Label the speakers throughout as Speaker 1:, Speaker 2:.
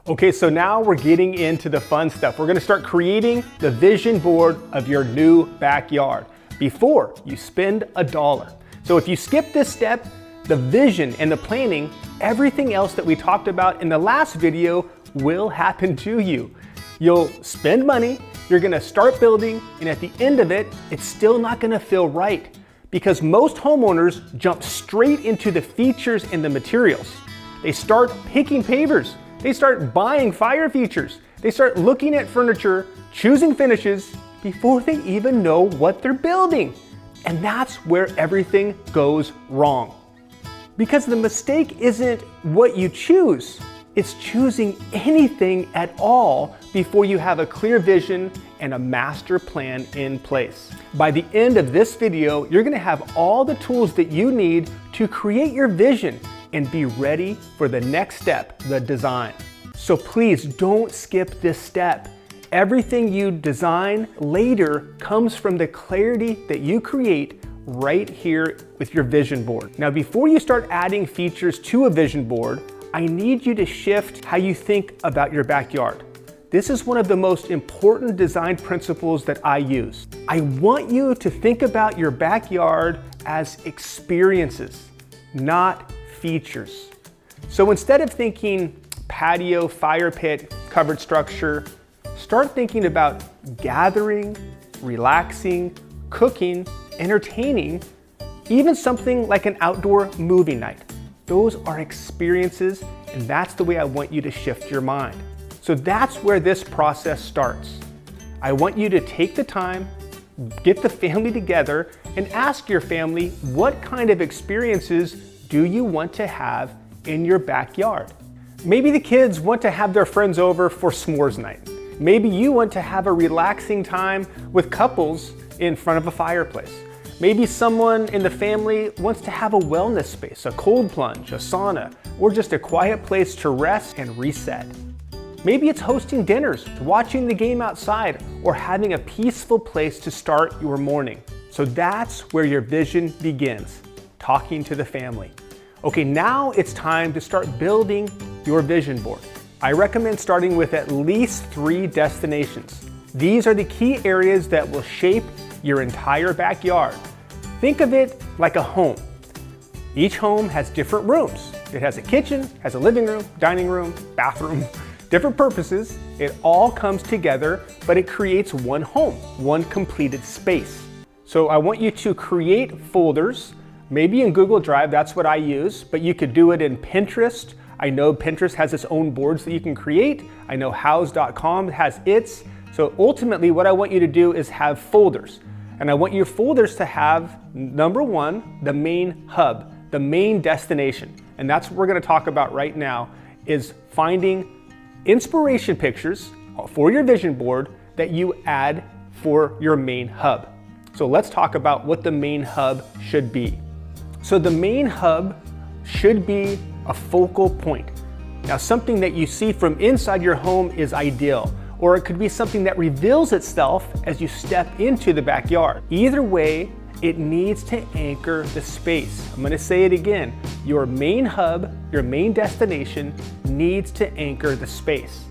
Speaker 1: Okay, so now we're getting into the fun stuff. We're gonna start creating the vision board of your new backyard before you spend $1. So if you skip this step, the vision and the planning, everything else that we talked about in the last video will happen to you. You'll spend money, you're gonna start building, and at the end of it, it's still not gonna feel right because most homeowners jump straight into the features and the materials. They start picking pavers, they start buying fire features, they start looking at furniture, choosing finishes before they even know what they're building. And that's where everything goes wrong. Because the mistake isn't what you choose, it's choosing anything at all before you have a clear vision and a master plan in place. By the end of this video, you're gonna have all the tools that you need to create your vision and be ready for the next step, the design. So please don't skip this step. Everything you design later comes from the clarity that you create right here with your vision board. Now, before you start adding features to a vision board, I need you to shift how you think about your backyard. This is one of the most important design principles that I use. I want you to think about your backyard as experiences, not features. So instead of thinking patio, fire pit, covered structure, start thinking about gathering, relaxing, cooking, entertaining, even something like an outdoor movie night. Those are experiences, and that's the way I want you to shift your mind. So that's where this process starts. I want you to take the time, get the family together, and ask your family, what kind of experiences do you want to have in your backyard? Maybe the kids want to have their friends over for s'mores night. Maybe you want to have a relaxing time with couples in front of a fireplace. Maybe someone in the family wants to have a wellness space, a cold plunge, a sauna, or just a quiet place to rest and reset. Maybe it's hosting dinners, watching the game outside, or having a peaceful place to start your morning. So that's where your vision begins, talking to the family. Okay, now it's time to start building your vision board. I recommend starting with at least 3 destinations. These are the key areas that will shape your entire backyard. Think of it like a home. Each home has different rooms. It has a kitchen, has a living room, dining room, bathroom, different purposes. It all comes together, but it creates one home, one completed space. So I want you to create folders, maybe in Google Drive, that's what I use, but you could do it in Pinterest. I know Pinterest has its own boards that you can create. I know house.com has its. So ultimately what I want you to do is have folders. And I want your folders to have, number 1, the main hub, the main destination. And that's what we're gonna talk about right now, is finding inspiration pictures for your vision board that you add for your main hub. So let's talk about what the main hub should be. So the main hub should be a focal point. Now, something that you see from inside your home is ideal, or it could be something that reveals itself as you step into the backyard. Either way, it needs to anchor the space. I'm gonna say it again. Your main hub, your main destination needs to anchor the space.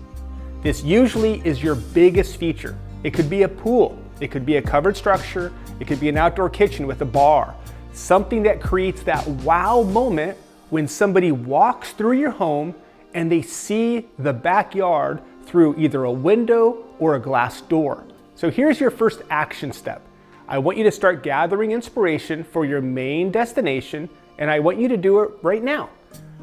Speaker 1: This usually is your biggest feature. It could be a pool, it could be a covered structure, it could be an outdoor kitchen with a bar. Something that creates that wow moment when somebody walks through your home and they see the backyard through either a window or a glass door. So here's your first action step. I want you to start gathering inspiration for your main destination, and I want you to do it right now.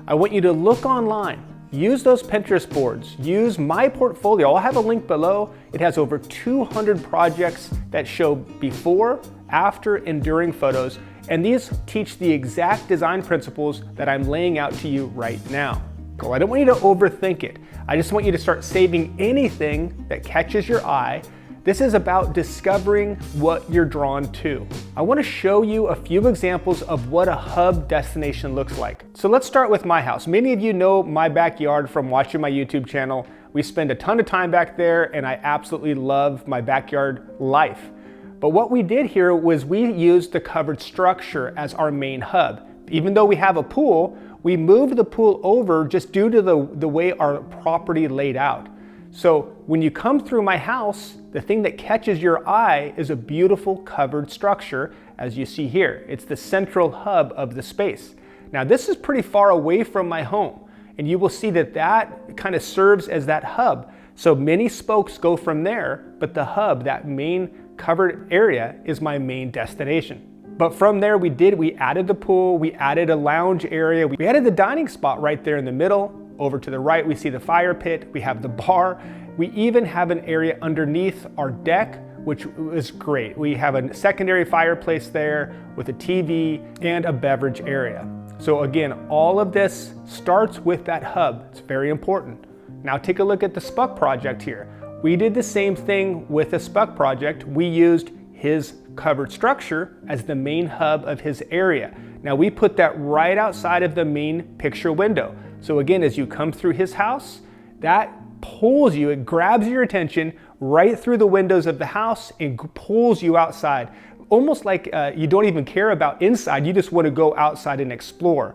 Speaker 1: I want you to look online, use those Pinterest boards, use my portfolio. I'll have a link below. It has over 200 projects that show before, after, and during photos, and these teach the exact design principles that I'm laying out to you right now. Cool. I don't want you to overthink it. I just want you to start saving anything that catches your eye. This is about discovering what you're drawn to. I want to show you a few examples of what a hub destination looks like. So let's start with my house. Many of you know my backyard from watching my YouTube channel. We spend a ton of time back there, and I absolutely love my backyard life. But what we did here was we used the covered structure as our main hub. Even though we have a pool, We moved the pool over just due to the way our property laid out. So when you come through my house, the thing that catches your eye is a beautiful covered structure, as you see here. It's the central hub of the space. Now this is pretty far away from my home, and you will see that that kind of serves as that hub. So many spokes go from there, but the hub, that main covered area, is my main destination. But from there we added the pool, we added a lounge area, we added the dining spot right there in the middle. Over to the right, we see the fire pit, we have the bar. We even have an area underneath our deck, which is great. We have a secondary fireplace there with a TV and a beverage area. So again, all of this starts with that hub. It's very important. Now take a look at the Spuck project here. We did the same thing with the Spuck project. We used his covered structure as the main hub of his area. Now we put that right outside of the main picture window. So again, as you come through his house, that pulls you, it grabs your attention right through the windows of the house and pulls you outside. Almost like you don't even care about inside, you just want to go outside and explore.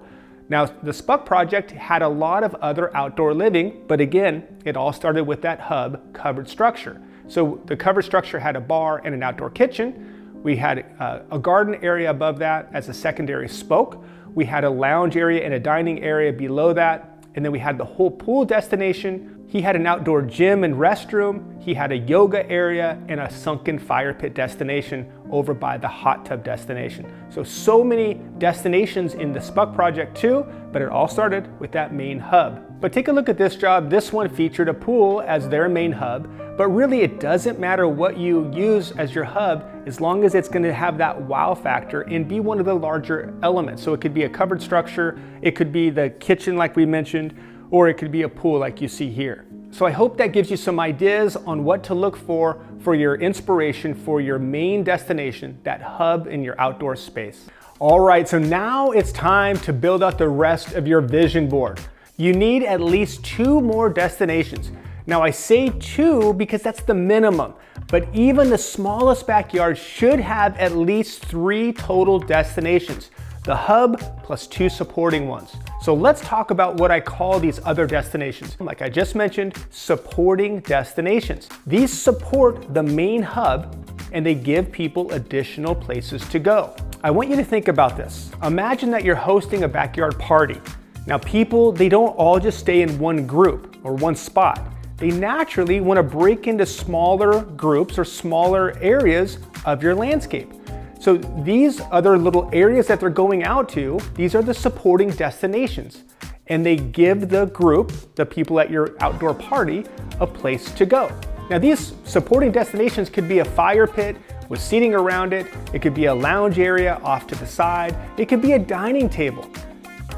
Speaker 1: Now, the Spuck project had a lot of other outdoor living, but again, it all started with that hub covered structure. So the covered structure had a bar and an outdoor kitchen. We had a garden area above that as a secondary spoke. We had a lounge area and a dining area below that. And then we had the whole pool destination. He had an outdoor gym and restroom. He had a yoga area and a sunken fire pit destination over by the hot tub destination. So many destinations in the Spuck project too, but it all started with that main hub. But take a look at this job. This one featured a pool as their main hub, but really it doesn't matter what you use as your hub as long as it's going to have that wow factor and be one of the larger elements. So it could be a covered structure, it could be the kitchen like we mentioned, or it could be a pool like you see here. So I hope that gives you some ideas on what to look for your inspiration for your main destination, that hub in your outdoor space. All right, so now it's time to build out the rest of your vision board. You need at least 2 more destinations. Now I say 2 because that's the minimum, but even the smallest backyard should have at least 3 total destinations. The hub plus 2 supporting ones. So let's talk about what I call these other destinations. Like I just mentioned, supporting destinations. These support the main hub and they give people additional places to go. I want you to think about this. Imagine that you're hosting a backyard party. Now people, they don't all just stay in one group or one spot. They naturally want to break into smaller groups or smaller areas of your landscape. So these other little areas that they're going out to, these are the supporting destinations. And they give the group, the people at your outdoor party, a place to go. Now these supporting destinations could be a fire pit with seating around it. It could be a lounge area off to the side. It could be a dining table.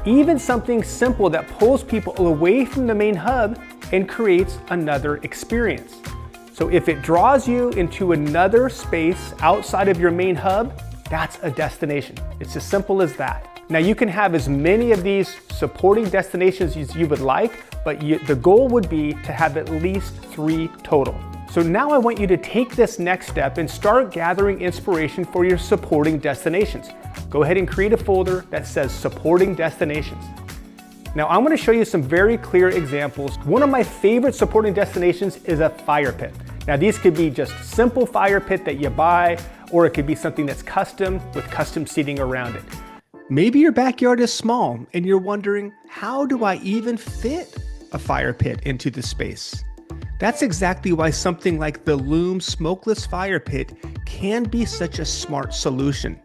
Speaker 1: Even something simple that pulls people away from the main hub and creates another experience. So if it draws you into another space outside of your main hub, that's a destination. It's as simple as that. Now you can have as many of these supporting destinations as you would like, but the goal would be to have at least 3 total. So now I want you to take this next step and start gathering inspiration for your supporting destinations. Go ahead and create a folder that says supporting destinations. Now I'm going to show you some very clear examples. One of my favorite supporting destinations is a fire pit. Now these could be just simple fire pit that you buy, or it could be something that's custom with custom seating around it. Maybe your backyard is small and you're wondering, how do I even fit a fire pit into the space? That's exactly why something like the Loom Smokeless Fire Pit can be such a smart solution.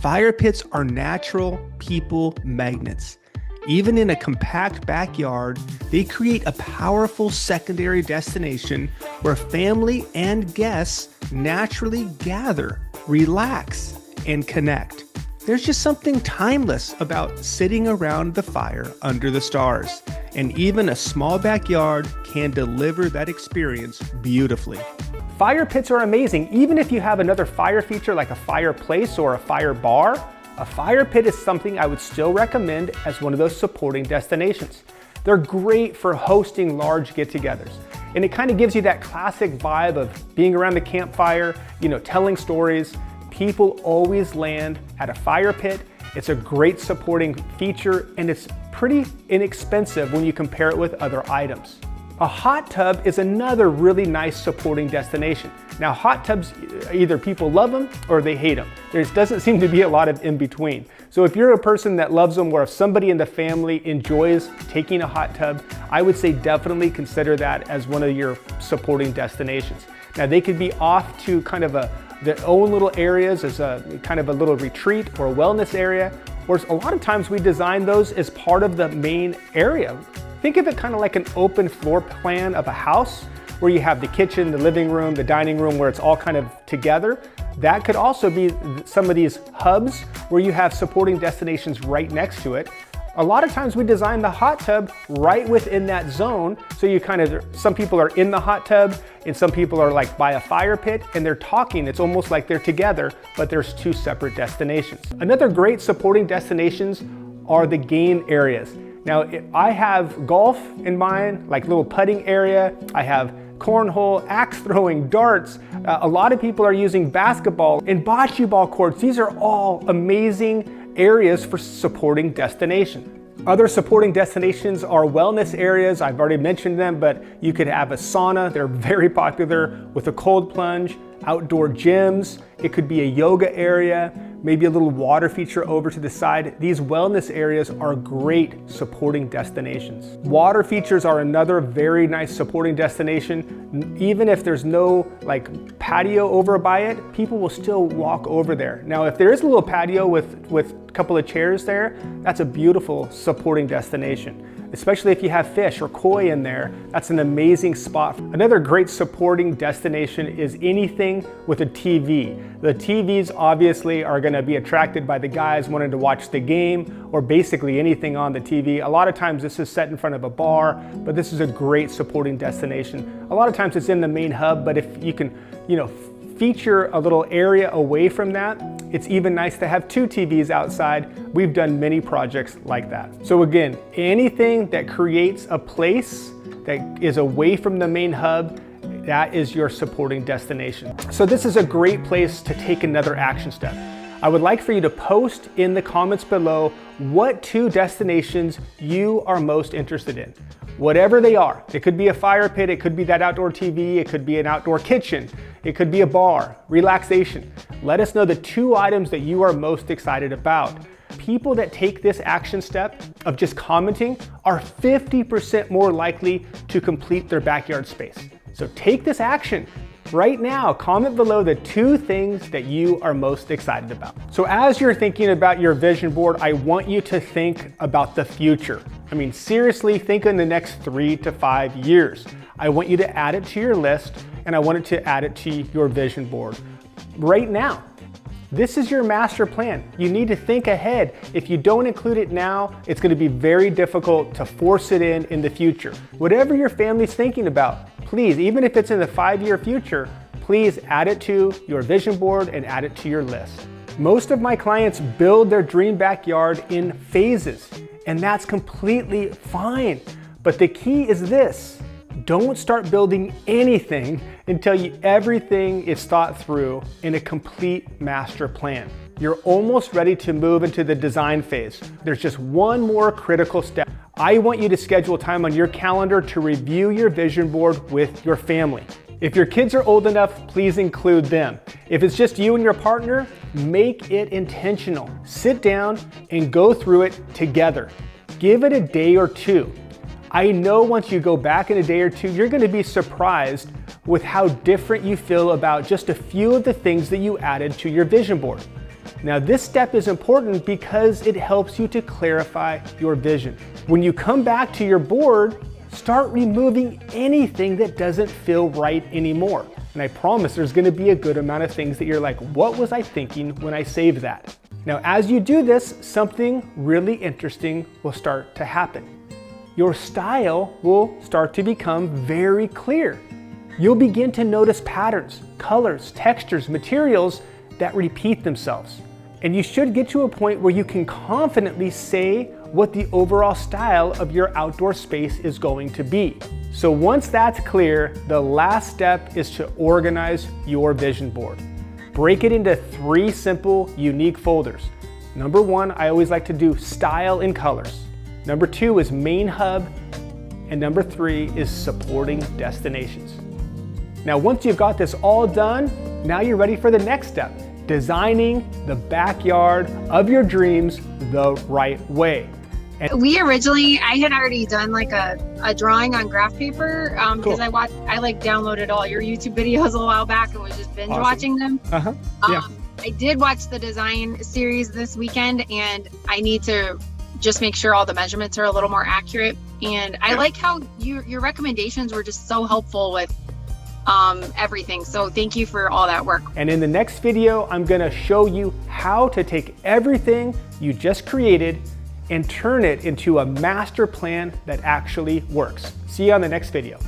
Speaker 1: Fire pits are natural people magnets. Even in a compact backyard, they create a powerful secondary destination where family and guests naturally gather, relax, and connect. There's just something timeless about sitting around the fire under the stars, and even a small backyard can deliver that experience beautifully. Fire pits are amazing. Even if you have another fire feature like a fireplace or a fire bar, a fire pit is something I would still recommend as one of those supporting destinations. They're great for hosting large get-togethers. And it kind of gives you that classic vibe of being around the campfire, telling stories. People always land at a fire pit It's a great supporting feature, and it's pretty inexpensive when you compare it with other items. A hot tub is another really nice supporting destination. Now, hot tubs, either people love them or they hate them. There doesn't seem to be a lot of in between. So if you're a person that loves them, or if somebody in the family enjoys taking a hot tub, I would say definitely consider that as one of your supporting destinations. Now, they could be off to kind of their own little areas as a kind of a little retreat or a wellness area, or a lot of times we design those as part of the main area. Think of it kind of like an open floor plan of a house where you have the kitchen, the living room, the dining room, where it's all kind of together. That could also be some of these hubs where you have supporting destinations right next to it. A lot of times we design the hot tub right within that zone. So you kind of, some people are in the hot tub and some people are like by a fire pit and they're talking. It's almost like they're together, but there's two separate destinations. Another great supporting destinations are the game areas. Now, I have golf in mind, like little putting area. I have cornhole, axe throwing, darts. A lot of people are using basketball and bocce ball courts. These are all amazing areas for supporting destination. Other supporting destinations are wellness areas. I've already mentioned them, but you could have a sauna. They're very popular with a cold plunge, outdoor gyms. It could be a yoga area, maybe a little water feature over to the side. These wellness areas are great supporting destinations. Water features are another very nice supporting destination. Even if there's no like patio over by it, people will still walk over there. Now, if there is a little patio with a couple of chairs there, that's a beautiful supporting destination. Especially if you have fish or koi in there, that's an amazing spot. Another great supporting destination is anything with a TV. The TVs obviously are gonna be attracted by the guys wanting to watch the game or basically anything on the TV. A lot of times this is set in front of a bar, but this is a great supporting destination. A lot of times it's in the main hub, but if you can, feature a little area away from that, it's even nice to have two TVs outside. We've done many projects like that. So again, anything that creates a place that is away from the main hub, that is your supporting destination. So this is a great place to take another action step. I would like for you to post in the comments below what two destinations you are most interested in. Whatever they are. It could be a fire pit, it could be that outdoor TV, it could be an outdoor kitchen, it could be a bar, relaxation. Let us know the two items that you are most excited about. People that take this action step of just commenting are 50% more likely to complete their backyard space. So take this action. Right now, comment below the two things that you are most excited about. So as you're thinking about your vision board, I want you to think about the future. I mean, seriously, think in the next 3 to 5 years. I want you to add it to your list and I want to add it to your vision board right now. This is your master plan. You need to think ahead. If you don't include it now, it's going to be very difficult to force it in the future. Whatever your family's thinking about, please, even if it's in the 5-year future, please add it to your vision board and add it to your list. Most of my clients build their dream backyard in phases, and that's completely fine. But the key is this: don't start building anything until everything is thought through in a complete master plan. You're almost ready to move into the design phase. There's just one more critical step. I want you to schedule time on your calendar to review your vision board with your family. If your kids are old enough, please include them. If it's just you and your partner, make it intentional. Sit down and go through it together. Give it a day or two. I know once you go back in a day or two, you're going to be surprised with how different you feel about just a few of the things that you added to your vision board. Now, this step is important because it helps you to clarify your vision. When you come back to your board, start removing anything that doesn't feel right anymore. And I promise there's going to be a good amount of things that you're like, what was I thinking when I saved that? Now, as you do this, something really interesting will start to happen. Your style will start to become very clear. You'll begin to notice patterns, colors, textures, materials that repeat themselves. And you should get to a point where you can confidently say what the overall style of your outdoor space is going to be. So once that's clear, the last step is to organize your vision board. Break it into 3 simple, unique folders. Number 1, I always like to do style and colors. Number 2 is main hub. And number 3 is supporting destinations. Now, once you've got this all done, now you're ready for the next step, designing the backyard of your dreams the right way.
Speaker 2: I had already done like a drawing on graph paper because I like downloaded all your YouTube videos a while back and was just binge watching them. I did watch the design series this weekend, and I need to just make sure all the measurements are a little more accurate. And I like how your recommendations were just so helpful with everything. So thank you for all that work.
Speaker 1: And in the next video, I'm gonna show you how to take everything you just created and turn it into a master plan that actually works. See you on the next video.